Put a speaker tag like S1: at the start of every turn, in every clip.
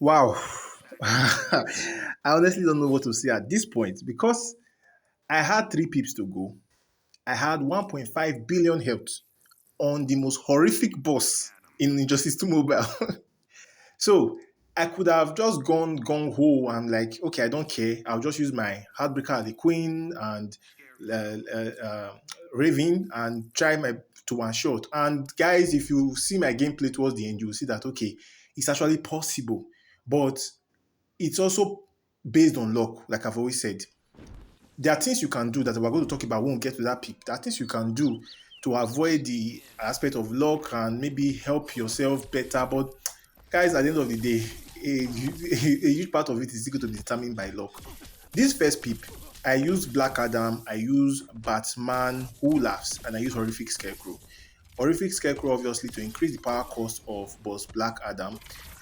S1: Wow. I honestly don't know what to say at this point because I had three pips to go. I had 1.5 billion health on the most horrific boss in Injustice 2 Mobile. So I could have just gone ho and like, okay, I don't care. I'll just use my Heartbreaker as the Queen and Raven and try my to one shot. And guys, if you see my gameplay towards the end, you'll see that okay, it's actually possible, but it's also based on luck, like I've always said. There are things you can do that we're going to talk about when we get to that peak. There are things you can do to avoid the aspect of luck and maybe help yourself better. But guys, at the end of the day, a huge part of it is going to be determined by luck. This first peep, I use Black Adam, I use Batman Who Laughs, and I use Horrific Scarecrow. Horrific Scarecrow, obviously, to increase the power cost of Boss Black Adam.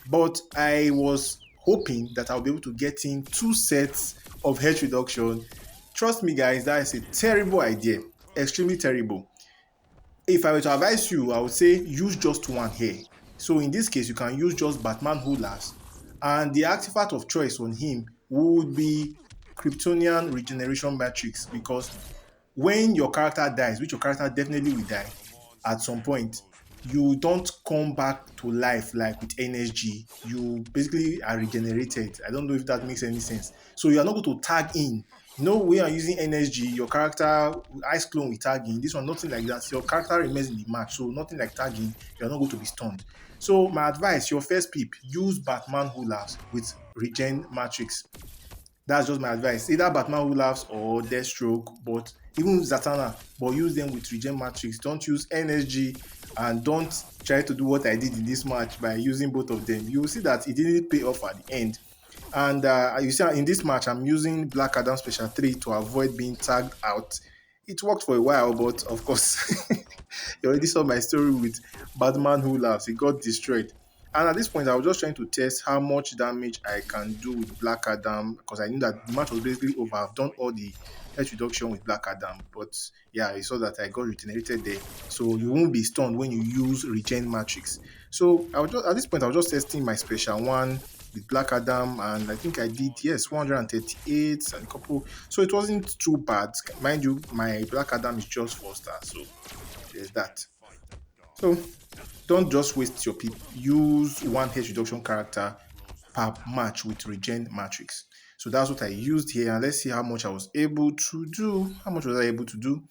S1: But I was hoping that I'll be able to get in two sets of health reduction. Trust me, guys, that is a terrible idea. Extremely terrible. If I were to advise you, I would say use just one here. So in this case, you can use just Batman Who Laughs. And the artifact of choice on him would be Kryptonian Regeneration Matrix because when your character dies, which your character definitely will die at some point, you don't come back to life like with energy. You basically are regenerated. I don't know if that makes any sense. So you are not going to tag in. You know, when you are using energy, your character, ice clone with tagging. This one, nothing like that. Your character remains in the match. So nothing like tagging. You're not going to be stunned. So my advice, your first peep, use Batman Who Laughs with Regen Matrix. That's just my advice. Either Batman Who Laughs or Deathstroke, but even Zatanna, but use them with Regen Matrix. Don't use NSG and don't try to do what I did in this match by using both of them. You will see that it didn't pay off at the end. And you see, in this match, I'm using Black Adam Special 3 to avoid being tagged out. It worked for a while, but of course, you already saw my story with Batman Who Laughs. It got destroyed. And at this point, I was just trying to test how much damage I can do with Black Adam because I knew that the match was basically over. I've done all the health reduction with Black Adam, but yeah, I saw that I got regenerated there. So you won't be stunned when you use Regen Matrix. So I was just at this point, I was just testing my special one with Black Adam, and I think I did yes 138 and a couple. So it wasn't too bad, mind you. My Black Adam is just 4 stars, so there's that. So don't just waste your pip. Use one health reduction character per match with Regen Matrix. So that's what I used here. And let's see how much I was able to do. How much was I able to do?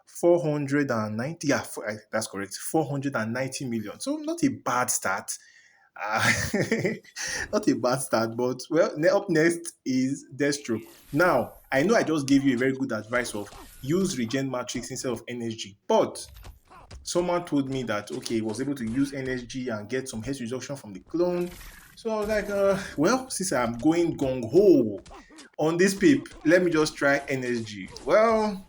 S1: 490. Yeah, that's correct. 490 million. So not a bad start. Uh, not a bad start, but well, up next is Deathstroke. Now, I know I just gave you a very good advice of use Regen Matrix instead of NSG, but someone told me that okay, he was able to use NSG and get some health reduction from the clone. So I was like, well, since I'm going gung ho on this pip, let me just try NSG. Well,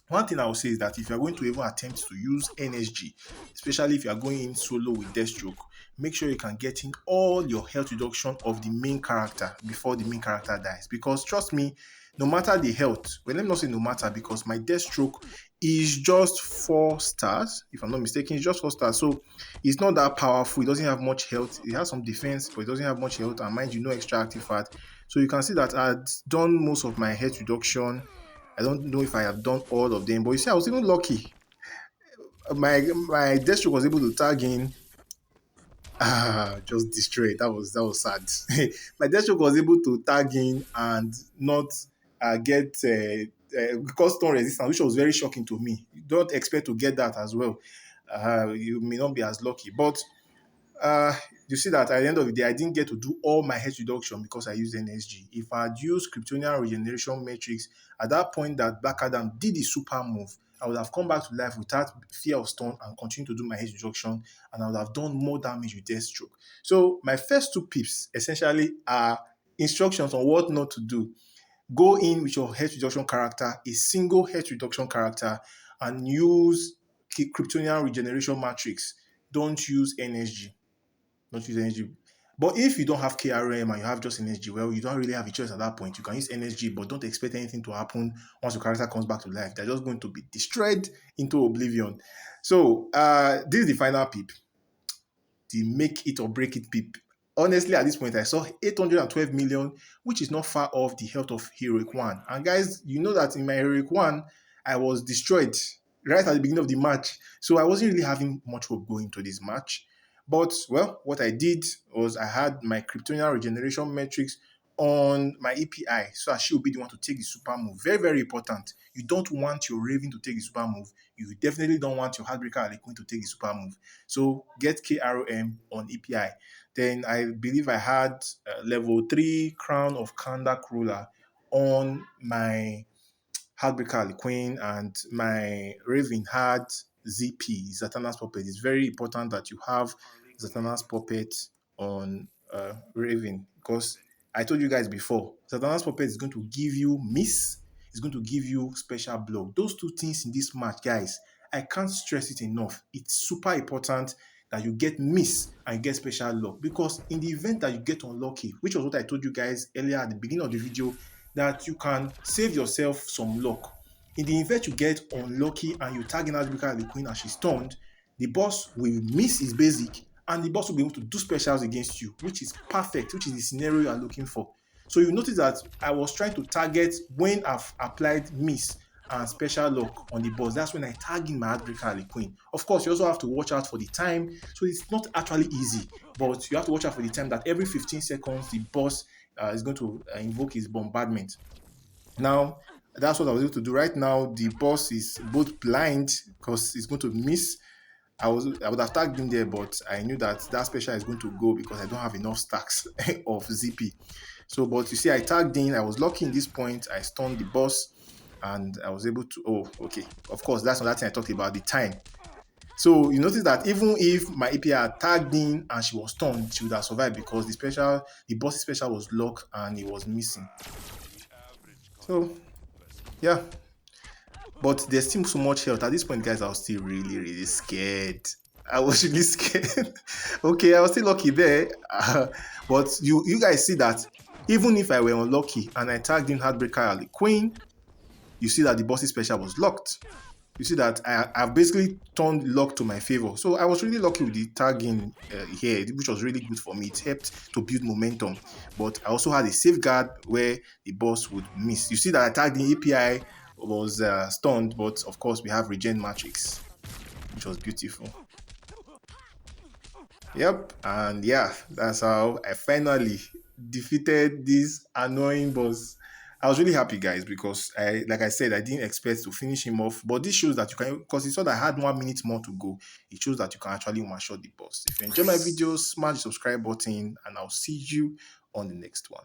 S1: one thing I will say is that if you're going to even attempt to use NSG, especially if you're going in solo with Deathstroke, make sure you can get in all your health reduction of the main character before the main character dies. Because trust me, no matter the health, well, let me not say no matter because my Deathstroke is just 4 stars. If I'm not mistaken, it's just 4 stars. So it's not that powerful. It doesn't have much health. It has some defense, but it doesn't have much health. And mind you, no extra active fat. So you can see that I'd done most of my health reduction. I don't know if I have done all of them, but you see, I was even lucky. My Deathstroke was able to tag in. Just destroyed. That was sad. My Deathstroke was able to tag in and not get custom resistance, which was very shocking to me. You don't expect to get that as well. You may not be as lucky, but uh, you see that at the end of the day, I didn't get to do all my health reduction because I used NSG. If I had used Kryptonian Regeneration Matrix, at that point that Black Adam did the super move, I would have come back to life without fear of stun and continue to do my health reduction, and I would have done more damage with Deathstroke. So my first two pips essentially are instructions on what not to do. Go in with your health reduction character, a single health reduction character, and use Kryptonian Regeneration Matrix. Don't use NSG. Don't use energy. But if you don't have KRM and you have just energy, well, you don't really have a choice at that point. You can use energy, but don't expect anything to happen once your character comes back to life. They're just going to be destroyed into oblivion. So this is the final peep, the make it or break it peep. honestly, at this point, I saw 812 million, which is not far off the health of Heroic One. And guys, you know that in my Heroic One, I was destroyed right at the beginning of the match. So I wasn't really having much hope going to this match. But, well, what I did was I had my Kryptonian regeneration metrics on my API, so that she will be the one to take the super move. Very, very important. You don't want your Raven to take the super move. You definitely don't want your Heartbreaker Harley Quinn to take the super move. So get KROM on API. Then I believe I had level 3 Crown of Kanda Ruler on my Heartbreaker Harley Quinn, and my Raven had ZP, Zatanna's Puppet. It's very important that you have Zatanna's Puppet on Raven, because I told you guys before, Zatanna's Puppet is going to give you miss, it's going to give you special block. Those two things in this match, guys, I can't stress it enough. It's super important that you get miss and get special luck, because in the event that you get unlucky, which was what I told you guys earlier at the beginning of the video, that you can save yourself some luck. In the event you get unlucky and you tag in Asbika the Queen and she's stunned, the boss will miss his basic and the boss will be able to do specials against you, which is perfect, which is the scenario you are looking for. So you notice that I was trying to target when I've applied miss and special luck on the boss. That's when I tag in my Heartbreaker Harley Quinn. Of course, you also have to watch out for the time. So it's not actually easy, but you have to watch out for the time that every 15 seconds the boss is going to invoke his bombardment. Now, that's what I was able to do. Right now, the boss is both blind because he's going to miss. I would have tagged him there, but I knew that that special is going to go because I don't have enough stacks of ZP. So, but you see, I tagged in. I was lucky in this point. I stunned the boss, and I was able to. Oh, okay. Of course, that's another thing I talked about, the time. So you notice that even if my API had tagged in and she was stunned, she would have survived because the boss's special was locked and it was missing. So yeah, but there's still so much health. At this point, guys, I was still really, really scared. I was really scared. Okay, I was still lucky there. But you guys see that even if I were unlucky and I tagged in Heartbreaker Harley Quinn, you see that the boss's special was locked. You see that I've basically turned luck to my favor. So I was really lucky with the tagging here, which was really good for me. It helped to build momentum. But I also had a safeguard where the boss would miss. You see that I tagged the API was stunned, but of course we have regen matrix, which was beautiful. Yep, and yeah, that's how I finally defeated this annoying boss. I was really happy, guys, because like I said, I didn't expect to finish him off. But this shows that you can, because he saw that I had 1 minute more to go. It shows that you can actually one-shot the boss. If you enjoy my videos, smash the subscribe button, and I'll see you on the next one.